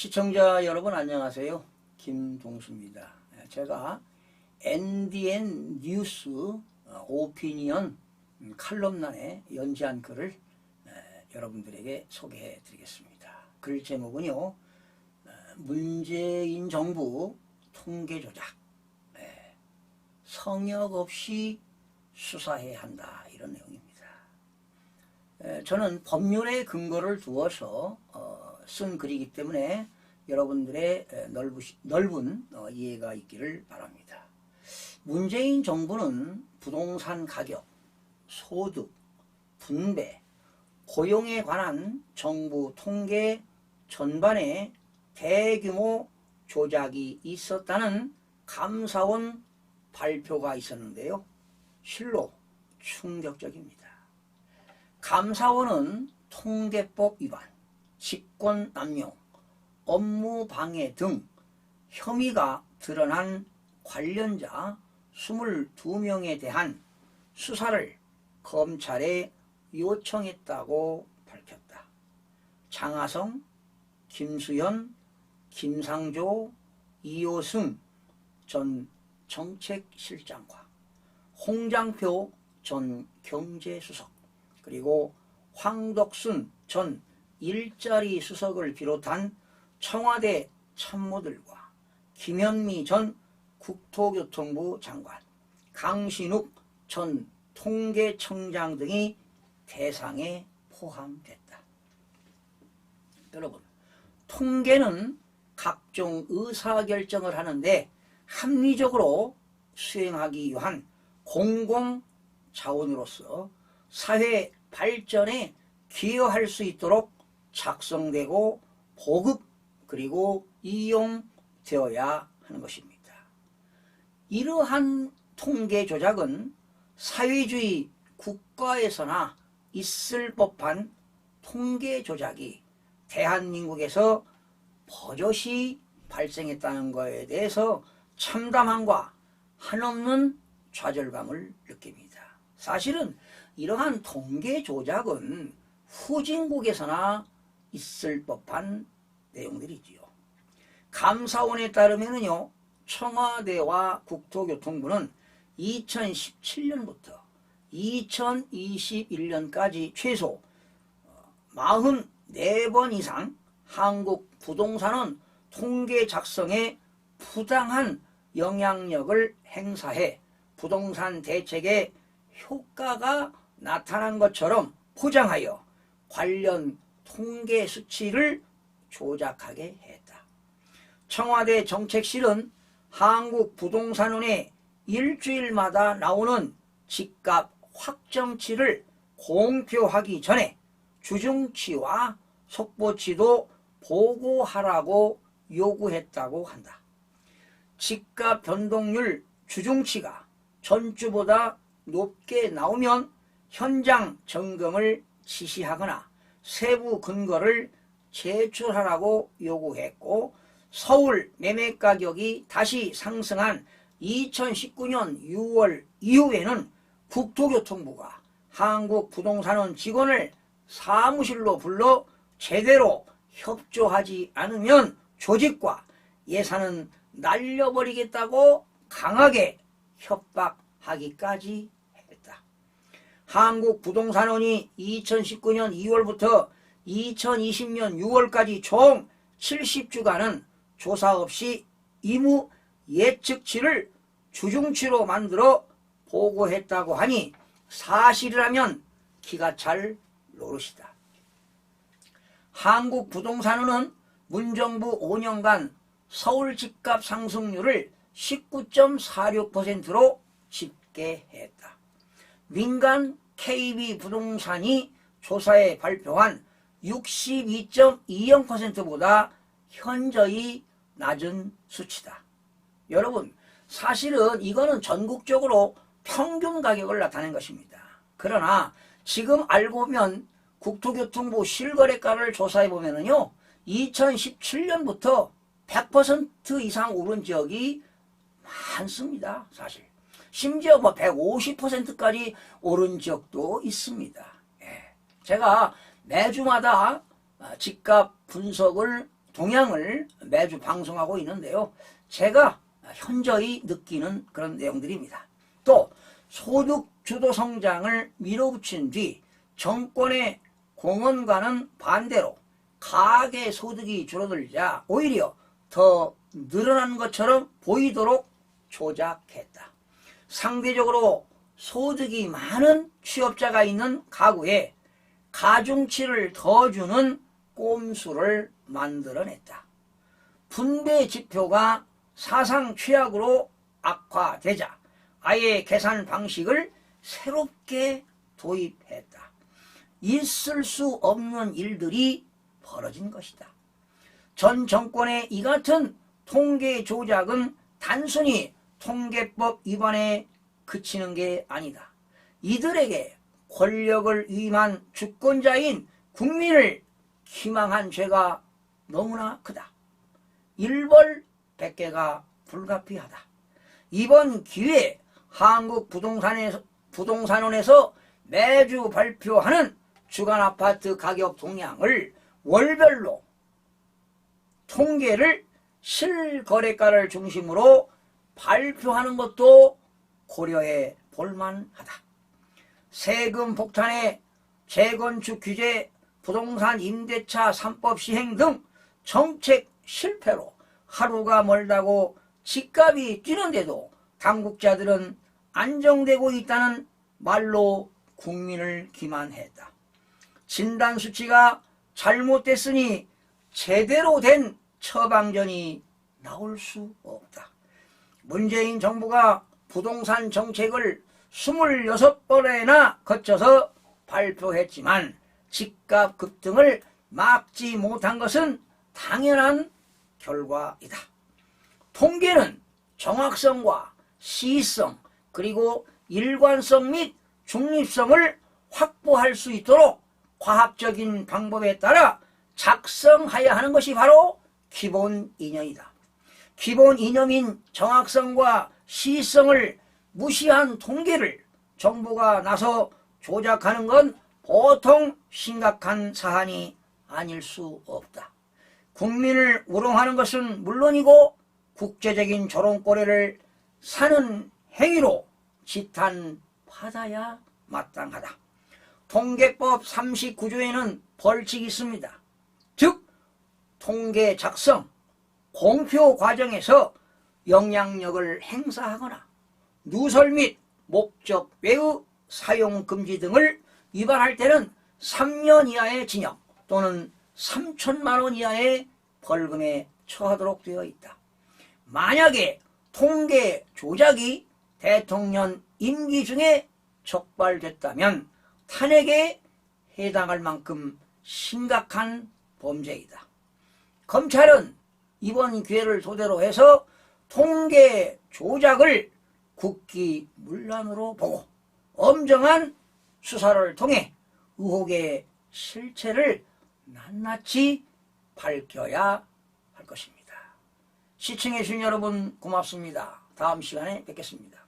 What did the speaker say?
시청자 여러분 안녕하세요. 김동수입니다. 제가 NDN 뉴스 오피니언 칼럼란에 연재한 글을 여러분들에게 소개해 드리겠습니다. 글 제목은요, 문재인 정부 통계 조작, 성역 없이 수사해야 한다, 이런 내용입니다. 저는 법률의 근거를 두어서 쓴 글이기 때문에 여러분들의 넓은 이해가 있기를 바랍니다. 문재인 정부는 부동산 가격, 소득, 분배, 고용에 관한 정부 통계 전반에 대규모 조작이 있었다는 감사원 발표가 있었는데요. 실로 충격적입니다. 감사원은 통계법 위반, 직권남용, 업무방해 등 혐의가 드러난 관련자 22명에 대한 수사를 검찰에 요청했다고 밝혔다. 장하성, 김수현, 김상조, 이호승 전 정책실장과 홍장표 전 경제수석, 그리고 황덕순 전 일자리 수석을 비롯한 청와대 참모들과 김현미 전 국토교통부 장관, 강신욱 전 통계청장 등이 대상에 포함됐다. 여러분, 통계는 각종 의사결정을 하는데 합리적으로 수행하기 위한 공공자원으로서 사회 발전에 기여할 수 있도록 작성되고 보급 그리고 이용되어야 하는 것입니다. 이러한 통계 조작은 사회주의 국가에서나 있을 법한 통계 조작이 대한민국에서 버젓이 발생했다는 것에 대해서 참담함과 한없는 좌절감을 느낍니다. 사실은 이러한 통계 조작은 후진국에서나 있을 법한 내용들이지요. 감사원에 따르면요, 청와대와 국토교통부는 2017년부터 2021년까지 최소 44번 이상 한국부동산원 통계 작성에 부당한 영향력을 행사해 부동산 대책에 효과가 나타난 것처럼 포장하여 관련 통계 수치를 조작하게 했다. 청와대 정책실은 한국부동산원에 일주일마다 나오는 집값 확정치를 공표하기 전에 주중치와 속보치도 보고하라고 요구했다고 한다. 집값 변동률 주중치가 전주보다 높게 나오면 현장 점검을 지시하거나 세부 근거를 제출하라고 요구했고, 서울 매매가격이 다시 상승한 2019년 6월 이후에는 국토교통부가 한국부동산원 직원을 사무실로 불러 제대로 협조하지 않으면 조직과 예산은 날려버리겠다고 강하게 협박하기까지 했다. 한국부동산원이 2019년 2월부터 2020년 6월까지 총 70주간은 조사 없이 임무 예측치를 주중치로 만들어 보고했다고 하니 사실이라면 기가 찰 노릇이다. 한국부동산원은 문정부 5년간 서울 집값 상승률을 19.46%로 집계했다. 민간 KB부동산이 조사에 발표한 62.20%보다 현저히 낮은 수치다. 여러분, 사실은 이거는 전국적으로 평균 가격을 나타낸 것입니다. 그러나 지금 알고 보면 국토교통부 실거래가를 조사해 보면은요, 2017년부터 100% 이상 오른 지역이 많습니다. 사실 심지어 150%까지 오른 지역도 있습니다. 제가 매주마다 집값 분석을 동향을 매주 방송하고 있는데요. 제가 현저히 느끼는 그런 내용들입니다. 또 소득 주도 성장을 밀어붙인 뒤 정권의 공언과는 반대로 가계 소득이 줄어들자 오히려 더 늘어난 것처럼 보이도록 조작했다. 상대적으로 소득이 많은 취업자가 있는 가구에 가중치를 더 주는 꼼수를 만들어냈다. 분배 지표가 사상 최악으로 악화되자 아예 계산 방식을 새롭게 도입했다. 있을 수 없는 일들이 벌어진 것이다. 전 정권의 이 같은 통계 조작은 단순히 통계법 위반에 그치는 게 아니다. 이들에게 권력을 위임한 주권자인 국민을 기망한 죄가 너무나 크다. 일벌백계가 불가피하다. 이번 기회에 한국부동산원에서 매주 발표하는 주간 아파트 가격 동향을 월별로 통계를 실거래가를 중심으로 발표하는 것도 고려해 볼만하다. 세금 폭탄에 재건축 규제, 부동산 임대차 3법 시행 등 정책 실패로 하루가 멀다고 집값이 뛰는데도 당국자들은 안정되고 있다는 말로 국민을 기만했다. 진단 수치가 잘못됐으니 제대로 된 처방전이 나올 수 없다. 문재인 정부가 부동산 정책을 26번이나 거쳐서 발표했지만 집값 급등을 막지 못한 것은 당연한 결과이다. 통계는 정확성과 시의성 그리고 일관성 및 중립성을 확보할 수 있도록 과학적인 방법에 따라 작성하여야 하는 것이 바로 기본 이념이다. 기본 이념인 정확성과 시의성을 무시한 통계를 정부가 나서 조작하는 건 보통 심각한 사안이 아닐 수 없다. 국민을 우롱하는 것은 물론이고 국제적인 조롱거래를 사는 행위로 지탄받아야 마땅하다. 통계법 39조에는 벌칙이 있습니다. 즉 통계 작성, 공표 과정에서 영향력을 행사하거나 누설 및 목적 외의 사용 금지 등을 위반할 때는 3년 이하의 징역 또는 3천만 원 이하의 벌금에 처하도록 되어 있다. 만약에 통계 조작이 대통령 임기 중에 적발됐다면 탄핵에 해당할 만큼 심각한 범죄이다. 검찰은 이번 기회를 토대로 해서 통계 조작을 국기문란으로 보고 엄정한 수사를 통해 의혹의 실체를 낱낱이 밝혀야 할 것입니다. 시청해 주신 여러분 고맙습니다. 다음 시간에 뵙겠습니다.